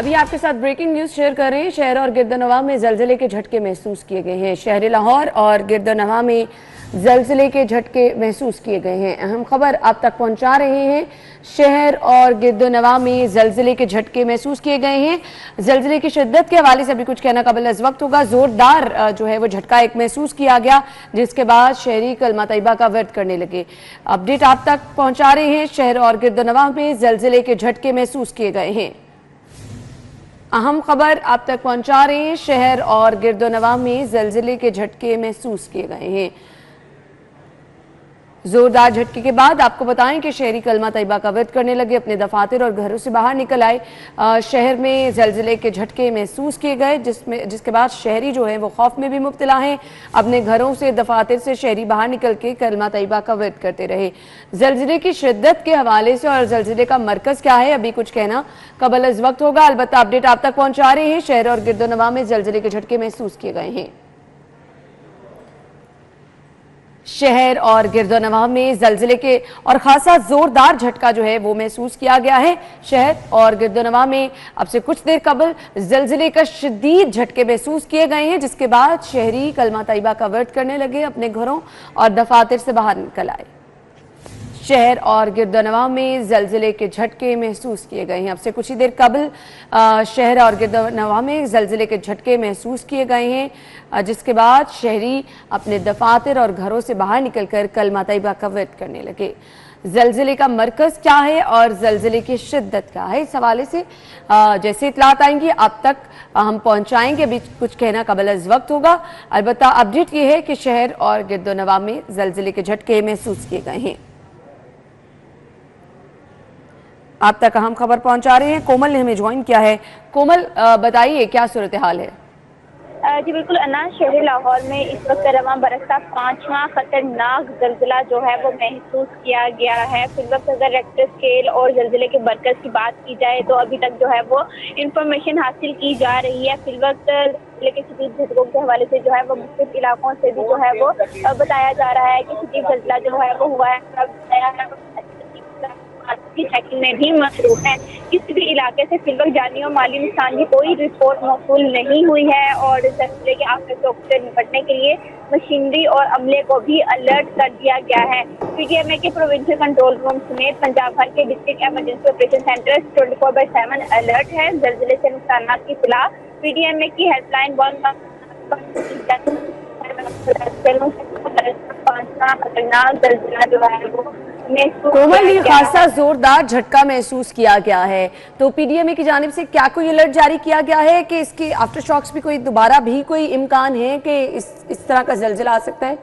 अभी आपके साथ ब्रेकिंग न्यूज शेयर कर रहे हैं। शहर और गिरदनवा में जलजिले के झटके महसूस किए गए हैं। शहर लाहौर और गिरदनवा में जलजिले के झटके महसूस किए गए हैं। अहम खबर आप तक पहुंचा रहे हैं। शहर और गिरदनवा में जलजिले के झटके महसूस किए गए हैं। जलजिले की शिद्दत के हवाले से अभी कुछ कहना काबिल इस वक्त होगा। जोरदार जो है वो झटका एक महसूस किया गया, जिसके बाद शहरी कलमा तैयबा का व्रत करने लगे। अपडेट आप तक पहुंचा रहे हैं। शहर और गिरदनवा में जलजिले के झटके महसूस किए गए हैं। अहम खबर आप तक पहुंचा रहे हैं। शहर और गिरदोनवा में जलजिले के झटके महसूस किए गए हैं। जोरदार झटके के बाद आपको बताएं कि शहरी कलमा तैयबा का व्रत करने लगे, अपने दफातर और घरों से बाहर निकल आए। शहर में जलजिले के झटके महसूस किए गए, जिसके बाद शहरी जो है वो खौफ में भी मुब्तला हैं। अपने घरों से, दफातर से शहरी बाहर निकल के कलमा तैयबा का व्रत करते रहे। जलजिले की शिद्दत के हवाले से और जलजिले का मरकज क्या है, अभी कुछ कहना कबल इस वक्त होगा। अलबत्ता अपडेट आप तक पहुंचा रहे हैं। शहर और गिरदोनवा में जलजिले के झटके महसूस किए गए हैं। शहर और गिरदोनवा में जलजिले के और खासा जोरदार झटका जो है वो महसूस किया गया है। शहर और गिरदोनवा में अब से कुछ देर कबल जलजिले का शदीद झटके महसूस किए गए हैं, जिसके बाद शहरी कलमा तैयबा का व्रत करने लगे, अपने घरों और दफातर से बाहर निकल आए। शहर और गिरदोनवा में जलजिले के झटके महसूस किए गए हैं। अब से कुछ ही देर कबल शहर और गिरदोनवा में जलजिले के झटके महसूस किए गए हैं, जिसके बाद शहरी अपने दफातर और घरों से बाहर निकलकर कलमा तैयबा का व्रत करने लगे। जलजिले का मरकज क्या है और जलजिले की शिद्दत क्या है, इस हवाले से जैसे इतलात आएंगी आप तक हम पहुंचाएंगे। अभी कुछ कहना कबल इस वक्त होगा। अलबत्ता अपडेट ये है कि शहर और गिरदोनवा में जलजिले के झटके महसूस किए गए हैं। आप तक अहम खबर पहुंचा रहे हैं। कोमल ने हमें ज्वाइन किया है। कोमल, बताइए क्या सूरत हाल है। जी बिल्कुल अन्ना, शहर लाहौर में इस वक्त रवां बरसता 5वां खतरनाक जलजिला जो है वो महसूस किया गया है। फिर वक्त अगर रेक्टर स्केल और जलजिले के मरकज की बात की जाए तो अभी तक जो है वो इंफॉर्मेशन हासिल की जा रही है। फिर वक्त जलजिले के शदीद झटकों के हवाले से जो है वो मुख्तलिफ इलाकों से भी जो है वो बताया जा रहा है कि शदीद जलजिला जो है वो हुआ है। की चेकिंग में भी मसरूफ है। किसी भी इलाके से फिलहाल जानी और माली नुकसान की कोई रिपोर्ट मौसूल नहीं हुई है और जलजिले के आफ्टर से निपटने के लिए मशीनरी और अमले को भी अलर्ट कर दिया गया है। पीडीएमए के प्रोविंशियल कंट्रोल रूम समेत पंजाब भर के district emergency operation centre 24/7 alert है। जलजिले से नुकसान की इत्तला पीडीएमए की हेल्पलाइन 5वां खतरनाक जलजिला जो है वो कोमल, ये खासा जोरदार झटका महसूस किया गया है, तो पीडीएमए की जानिब से क्या कोई अलर्ट जारी किया गया है कि इसके आफ्टर शॉक्स भी कोई दोबारा भी कोई इम्कान है कि इस तरह का जलजिला आ सकता है?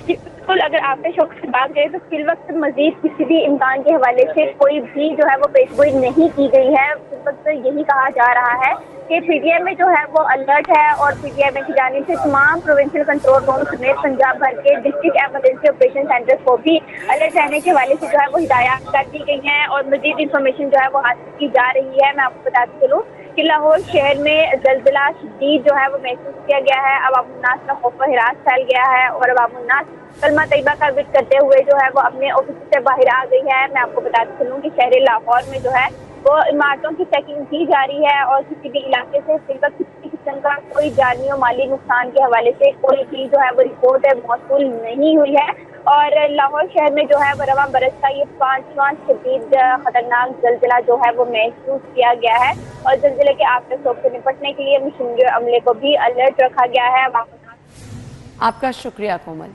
बिल्कुल, अगर आफ्टर शॉक्स की बात करें तो फिल वक्त मजीद किसी भी इम्कान के हवाले से कोई भी जो है वो पेशगोई नहीं की गई है। फिल वक्त यही कहा जा रहा है कि पीडीएमए जो है वो अलर्ट है और पीडीएमए की जानिब से तमाम प्रोविंशियल कंट्रोल रूम समेत पंजाब भर के डिस्ट्रिक्ट इमरजेंसी ऑपरेशन सेंटर्स को भी अलर्ट रहने के हवाले से जो है वो हिदायत कर दी गई हैं और मजीद इंफॉर्मेशन जो है वो हासिल की जा रही है। मैं आपको बताती चलूँ कि लाहौर शहर में जलजिला शदीद जो है वो महसूस किया गया है। अवामुन्नास का खौफ व हिरास फैल गया है और अवामुन्नास कलमा तैयबा का व्रत करते हुए जो है वो अपने ऑफिस से बाहर आ गई है। मैं आपको बताती चलूँ कि शहर लाहौर में जो है वो इमारतों की चेकिंग की जा रही है और किसी भी इलाके से फिलहाल किसी किस्म का कोई जानी और माली नुकसान के हवाले से कोई भी जो है वो रिपोर्ट मौसूल नहीं हुई है। और लाहौर शहर में जो है वो रवां बरस का ये 5वां शदीद खतरनाक जलजिला जो है वो महसूस किया गया है और जलजिले के आफ्टर शॉक से निपटने के लिए मशीनरी और अमले को भी अलर्ट रखा गया है। आपका शुक्रिया कोमल।